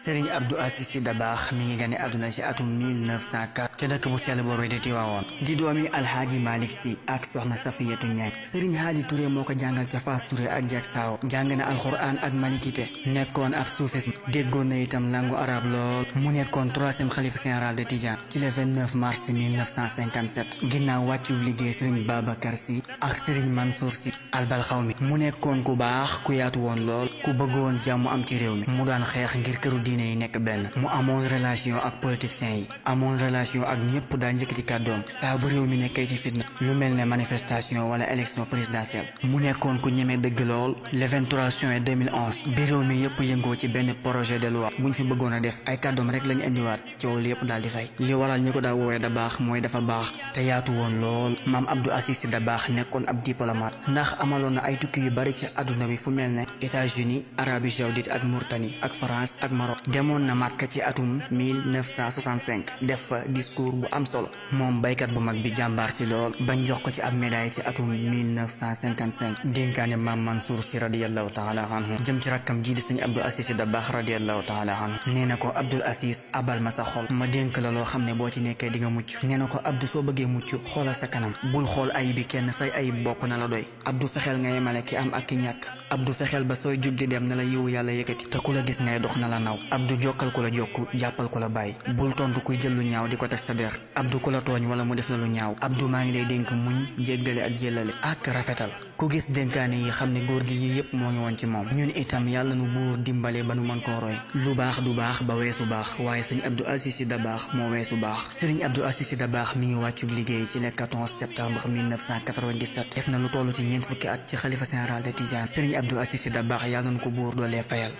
Serigne Abdou Aziz Sy Dabakh mi ngi gane àdduna ci atum 1904 ca dëkk bu sell boobu di Tiwaawoon di doomi Alxaaji Malick Sy ak soxna Safiyatu Ñaŋ Serigne Haadi Touré moo ko jàngal ca Fass Touré ak Jak Saaw jàng na alxuraan ak malikite nekkoon ab soufisme déggoon na itam langu arab lool mu nekkoon troisième xalifa général de Tidiane ci le 29 mars 1957 ginnaaw wàccu liggéey Serigne Babacar Sy ak Serigne Mansour Sy Albalxawmi mu nekkoon ku baax ku yaatu woon lool ku bëggoon jàmm am ci réew mi mu daan xeex ngir këru diine yi nekk benn mu amoon relation ak politiciens yi amoon relation ak ñëpp daa njëkkati kàddoom saa bu réew mi nekkee ci fitna lu mel ne manifestation wala élection présidentielle mu nekkoon ku ñemee dëgg lool le 23 juin 2011 bi réew mi yëpp yëngoo ci benn projet de loi buñ fi bëggoon a def ay kàddoom rek lañu indiwaat coow li yëpp daal di fay li waral ñu ko daa woowee Dabakh mooy dafa baax te yaatu woon lool maam Abdou Aziz Sy Dabakh nekkoon ab diplomate ndax amaloon na ay tukki yu bari ci àdduna bi fu mel ne États-Unis Arabie Saoudite ak Mauritanie ak France ak Maroc demoon na Makka ci atum 1965 def fa discours bu am solo moom baykat bu mag bi jàmbaar ci lool bañ jox ko ci ab médaille ci atum 1955 dénkaane maam Mansour Sy radiyallahu taala anhu jëm ci rakkam jii di sëñ Abdou Aziz Sy Dabakh radiyallahu taala anhu nee na ko Abdou Aziz abal ma sa xol ma dénk la loo xam ne boo ci nekkee di nga mucc nee na ko Abdou soo bëggee mucc xoolal sa kanam bul xool ayib bi kenn say ayib bopp na la doy Abdou fexeel nga yemale ki am ak ki ñàkk Abdou fexeel ba sooy jug di dem na la yiwu yàlla yëkkati te ku la gis ngay dox na la naw Abdou jokkal ku la jokku jàppal ku la bàyyi bul tontu kuy jël lu ñaaw di ko teg sa der Abdou ku la tooñ wala mu def la lu ñaaw Abdou maa ngi lay dénk muñ jéggale ak jëlale ak rafetal ku gis dénkaane yi xam ne góor gi yi yëpp moo ngi woon ci moom ñun itam yàlla nu buur dimbale ba nu mën koo roy lu baax du baax ba weesu baax waaye sëñ Abdou Aziz Sy Dabakh moo weesu baax sëriñ Abdou Aziz Sy Dabakh mi ngi wàccu liggéey ci le 14 septembre 1997 def na lu toll ci ñeent fukki at ci xalifa général de Tidiane sëriñ Abdou Aziz Sy Dabakh yàlla nu ko buur doolee fayal